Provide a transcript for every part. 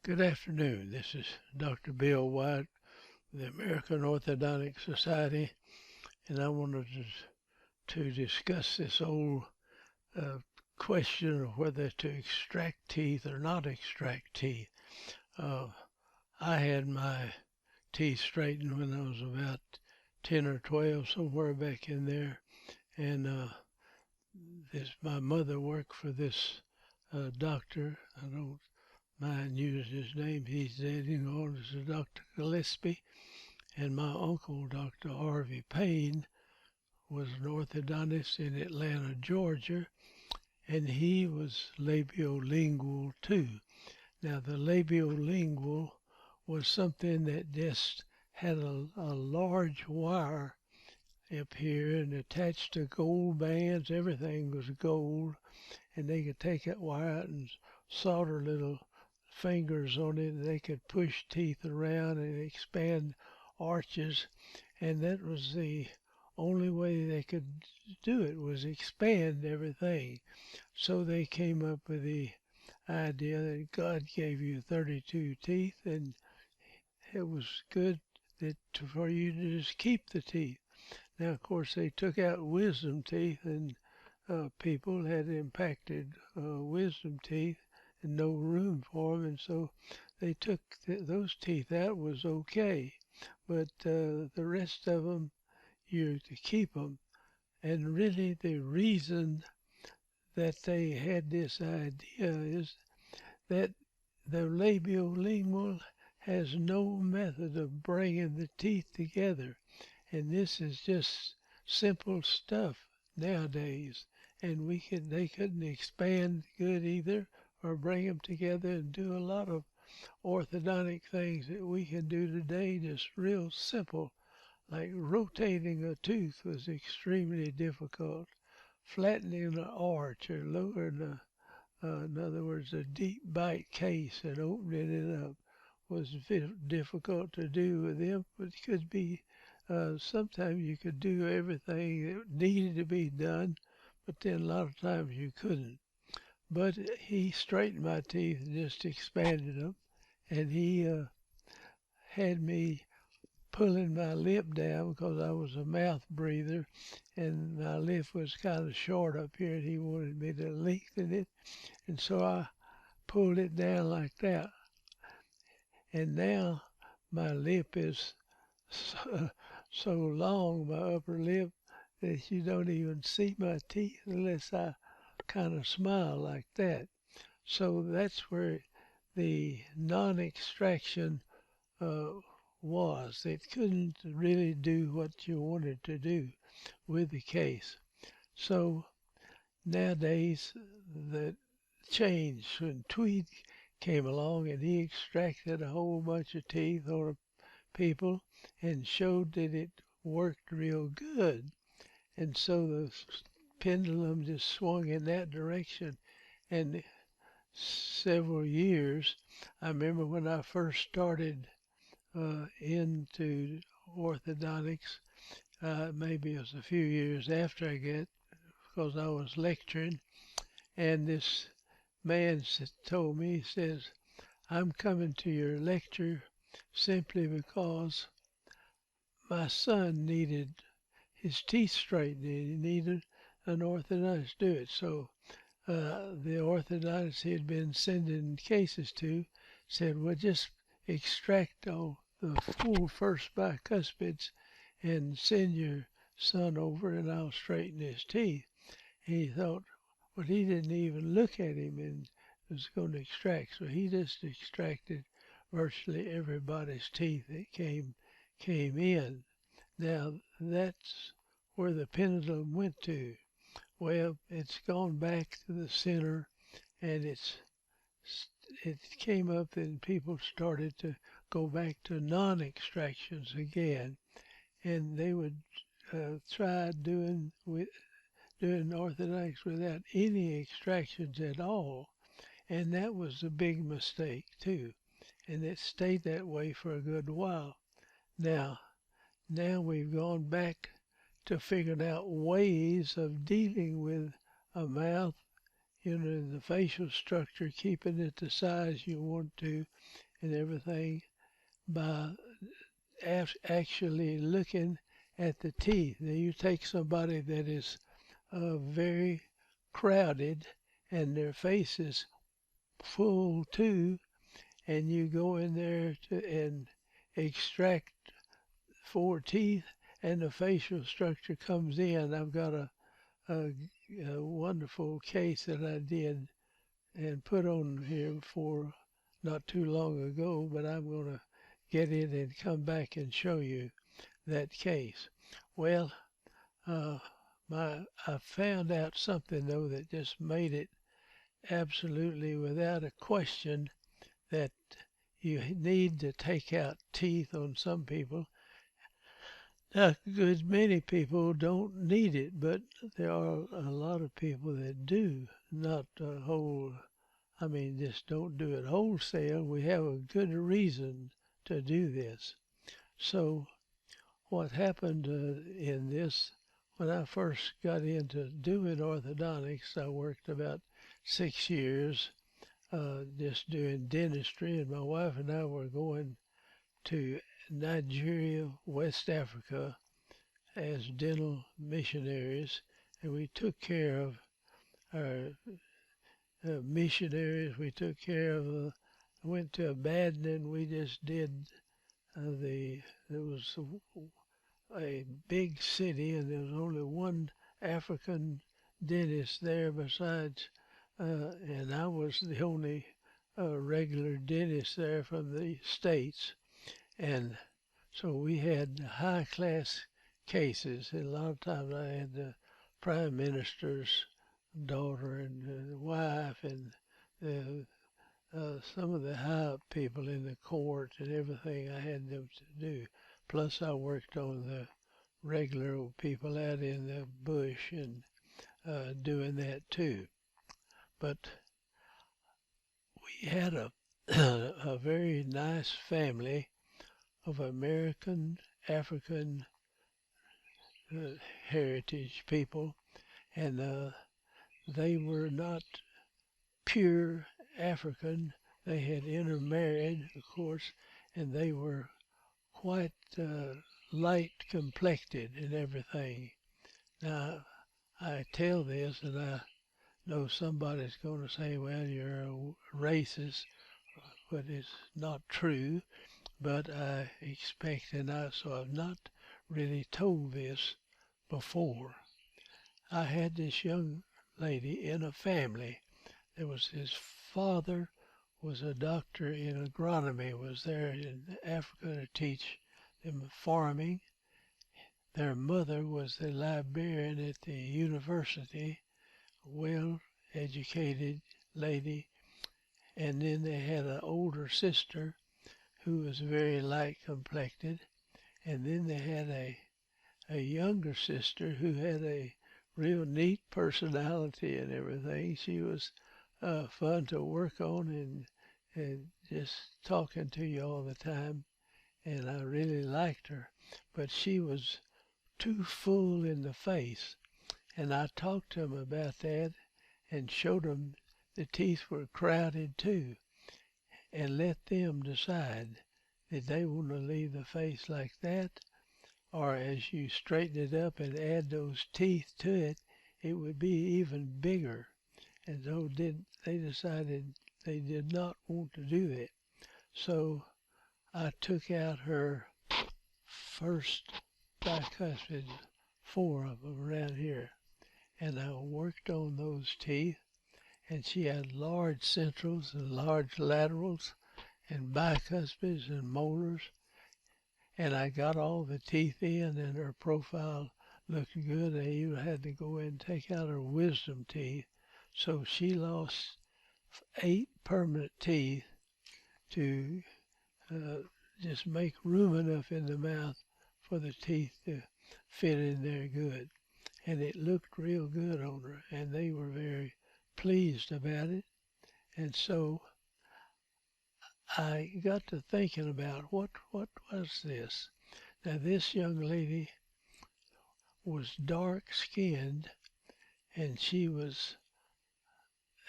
Good afternoon. This is Dr. Bill Wyatt, the American Orthodontic Society, and I wanted to discuss this old uh, question of whether to extract teeth or not extract teeth. Uh, I had my teeth straightened when I was about 10 or 12, somewhere back in there, and my mother worked for this doctor. I don't mind using his name. He's dead. He known as Dr. Gillespie. And my uncle, Dr. Harvey Payne, was an orthodontist in Atlanta, Georgia, and he was labiolingual too. Now, the labiolingual was something that just had a large wire up here and attached to gold bands. Everything was gold, and they could take that wire out and solder little fingers on it, and they could push teeth around and expand arches, and that was the only way they could do it, was expand everything. So they came up with the idea that God gave you 32 teeth, and it was good for you to just keep the teeth. Now, of course, they took out wisdom teeth, and people had impacted wisdom teeth and no room for them, and so they took those teeth out. Was okay, but the rest of them, you're to keep them. And really, the reason that they had this idea is that the labiolingual has no method of bringing the teeth together. And this is just simple stuff nowadays. And they couldn't expand good either or bring them together and do a lot of orthodontic things that we can do today, just real simple. Like rotating a tooth was extremely difficult. Flattening an arch or lowering in other words, a deep bite case and opening it up was difficult to do with them, but it could be, sometimes you could do everything that needed to be done, but then a lot of times you couldn't. But he straightened my teeth and just expanded them, and he had me pulling my lip down because I was a mouth breather, and my lip was kind of short up here, and he wanted me to lengthen it, and so I pulled it down like that. And now my lip is so long, my upper lip, that you don't even see my teeth unless I kind of smile like that. So that's where the non-extraction uh, was. It couldn't really do what you wanted to do with the case. So nowadays, the changed when Tweed came along and he extracted a whole bunch of teeth on people and showed that it worked real good. And so the pendulum just swung in that direction. And several years, I remember when I first started into orthodontics, maybe it was a few years after I got, because I was lecturing, and this man told me, he says, I'm coming to your lecture simply because my son needed his teeth straightened. He needed an orthodontist to do it. So the orthodontist he had been sending cases to said, well, just extract all the full first bicuspids and send your son over and I'll straighten his teeth. And he thought, well, he didn't even look at him and was going to extract. So he just extracted virtually everybody's teeth that came in. Now that's where the pendulum went to. Well, it's gone back to the center, and it came up and people started to go back to non-extractions again, and they would try doing orthodontics without any extractions at all, and that was a big mistake too, and it stayed that way for a good while. Now, now we've gone back to figuring out ways of dealing with a mouth in the facial structure, keeping it the size you want to and everything by actually looking at the teeth. Now you take somebody that is very crowded and their face is full too, and you go in there and extract 4 teeth and the facial structure comes in. I've got a, a wonderful case that I did and put on here for not too long ago, but I'm going to get it and come back and show you that case. Well, I found out something though that just made it absolutely without a question that you need to take out teeth on some people. Now, good many people don't need it, but there are a lot of people that do. Not a whole, I mean, just don't do it wholesale. We have a good reason to do this. So what happened in this, when I first got into doing orthodontics, I worked about 6 years just doing dentistry, and my wife and I were going to Nigeria, West Africa, as dental missionaries, and we took care of our missionaries. We took care of, went to Abadan, and we just did there was a big city, and there was only one African dentist there besides, and I was the only regular dentist there from the States. And so we had high class cases, and a lot of times I had the prime minister's daughter and wife and some of the high up people in the court and everything I had them to do. Plus I worked on the regular old people out in the bush and doing that too. But we had a very nice family of American African heritage people, and they were not pure African. They had intermarried, of course, and they were quite light complected and everything. Now, I tell this, and I know somebody's going to say, well, you're a racist, but it's not true. But I expect, and so I've not really told this before. I had this young lady in a family. There was his father was a doctor in agronomy, was there in Africa to teach them farming. Their mother was the librarian at the university, well-educated lady. And then they had an older sister who was very light complected. And then they had a younger sister who had a real neat personality and everything. She was fun to work on and just talking to you all the time. And I really liked her. But she was too full in the face. And I talked to them about that and showed them the teeth were crowded too, and let them decide did they want to leave the face like that, or as you straighten it up and add those teeth to it, it would be even bigger. And so they decided they did not want to do that. So I took out her first bicuspids, 4 of them around here, and I worked on those teeth, and she had large centrals and large laterals and bicuspids and molars, and I got all the teeth in, and her profile looked good. I even had to go in and take out her wisdom teeth, so she lost 8 permanent teeth to just make room enough in the mouth for the teeth to fit in there good. And it looked real good on her, and they were very pleased about it. And so I got to thinking about what was this? Now this young lady was dark skinned, and she was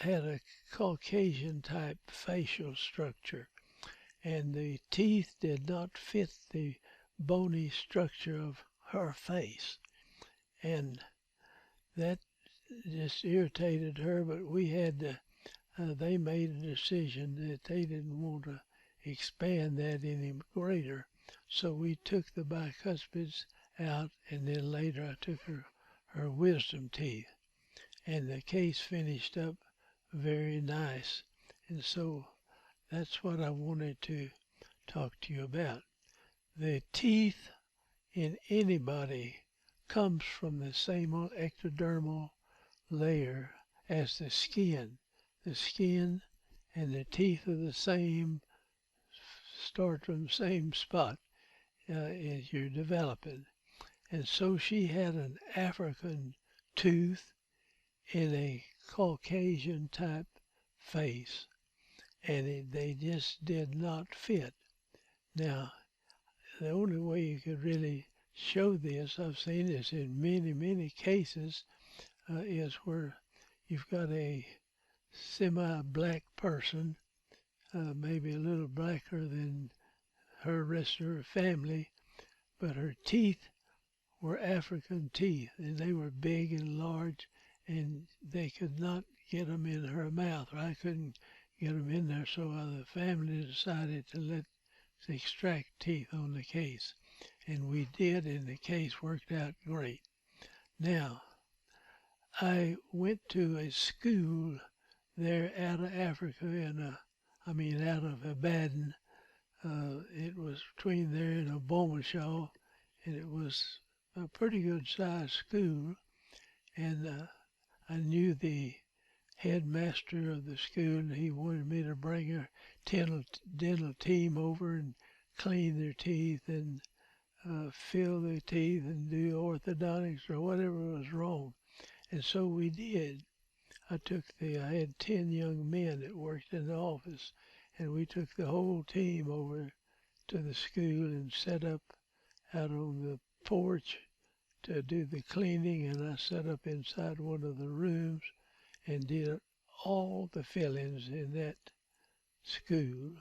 had a Caucasian type facial structure, and the teeth did not fit the bony structure of her face. And that just irritated her, but we had to, they made a decision that they didn't want to expand that any greater. So we took the bicuspids out, and then later I took her wisdom teeth. And the case finished up very nice. And so that's what I wanted to talk to you about. The teeth in anybody comes from the same ectodermal layer as the skin. The skin and the teeth are the same, start from the same spot as you're developing. And so she had an African tooth in a Caucasian type face, and they just did not fit. Now, the only way you could really show this, I've seen this in many, many cases, is where you've got a semi-black person, maybe a little blacker than her rest of her family, but her teeth were African teeth, and they were big and large, and they could not get them in her mouth, or I couldn't get them in there, so the family decided to let's extract teeth on the case. And we did, and the case worked out great. Now, I went to a school there out of Africa, out of Ibadan. It was between there and Obomashaw, and it was a pretty good sized school. And I knew the headmaster of the school, and he wanted me to bring a dental team over and clean their teeth and fill their teeth and do orthodontics or whatever was wrong. And so we did. I had 10 young men that worked in the office, and we took the whole team over to the school and set up out on the porch to do the cleaning, and I set up inside one of the rooms and did all the fillings in that school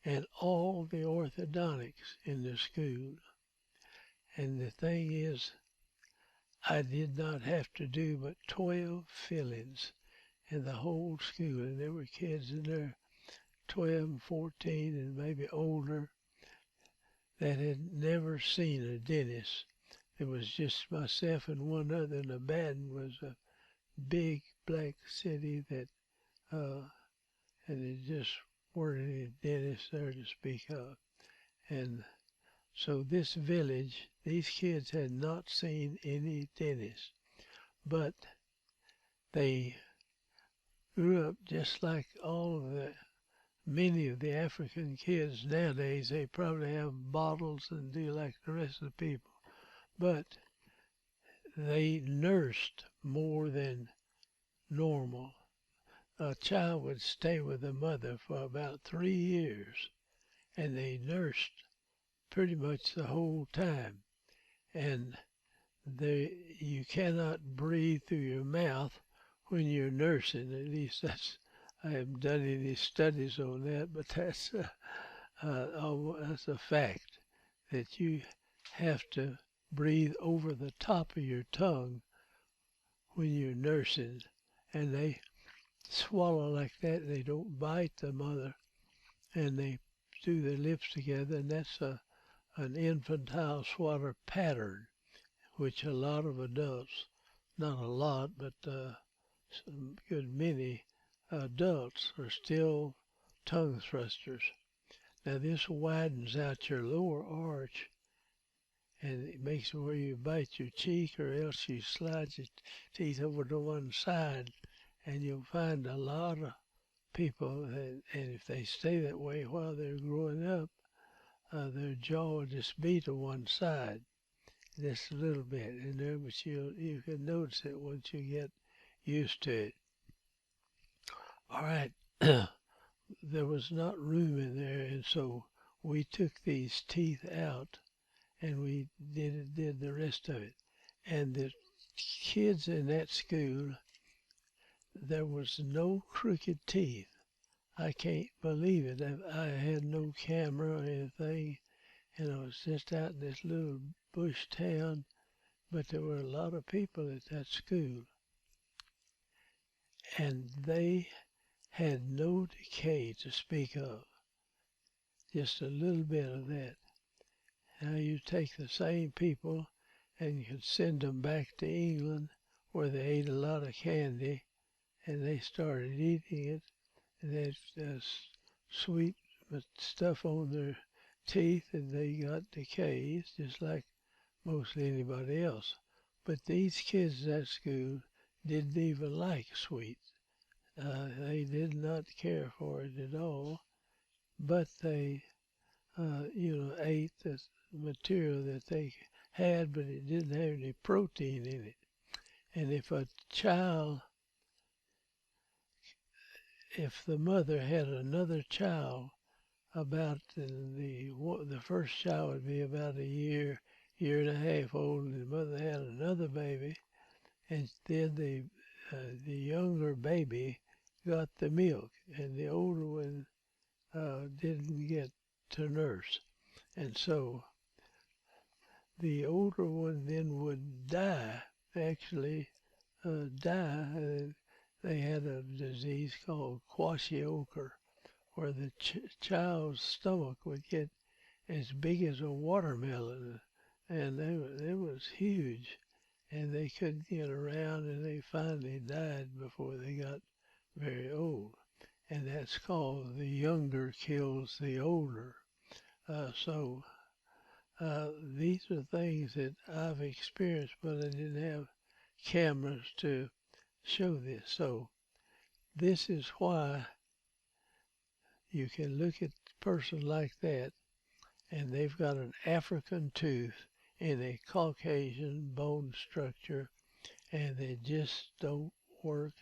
and all the orthodontics in the school. And the thing is, I did not have to do but 12 fillings in the whole school, and there were kids in there 12 and 14 and maybe older that had never seen a dentist. It was just myself and one other, and Ibadan was a big black city that and there just weren't any dentists there to speak of. And so this village, these kids had not seen any dentist, but they grew up just like many of the African kids nowadays. They probably have bottles and do like the rest of the people, but they nursed more than normal. A child would stay with the mother for about 3 years, and they nursed pretty much the whole time. And you cannot breathe through your mouth when you're nursing. At least I haven't done any studies on that, but that's a fact that you have to breathe over the top of your tongue when you're nursing, and they swallow like that. They don't bite the mother, and they do their lips together, and that's an infantile swallow pattern, which a lot of adults, not a lot, but some good many adults are still tongue thrusters. Now this widens out your lower arch, and it makes it where you bite your cheek, or else you slide your teeth over to one side, and you'll find a lot of people, and if they stay that way while they're growing up, their jaw will just be to one side, just a little bit in there, but you can notice it once you get used to it. All right, there was not room in there, and so we took these teeth out, and we did the rest of it. And the kids in that school, there was no crooked teeth. I can't believe it. I had no camera or anything, and I was just out in this little bush town, but there were a lot of people at that school, and they had no decay to speak of, just a little bit of that. Now you take the same people and you could send them back to England where they ate a lot of candy and they started eating it, and they had sweet stuff on their teeth and they got decays just like mostly anybody else. But these kids at school didn't even like sweets. They did not care for it at all, but they, ate the material that they had, but it didn't have any protein in it. And if the mother had another child, about the first child would be about a year and a half old, and the mother had another baby, and then the younger baby got the milk, and the older one didn't get to nurse. And so the older one then would die, actually die. They had a disease called kwashiorkor, where the child's stomach would get as big as a watermelon, and it was huge, and they couldn't get around, and they finally died before they got very old. And that's called the younger kills the older. These are things that I've experienced, but I didn't have cameras to show this. So this is why you can look at a person like that, and they've got an African tooth in a Caucasian bone structure, and they just don't work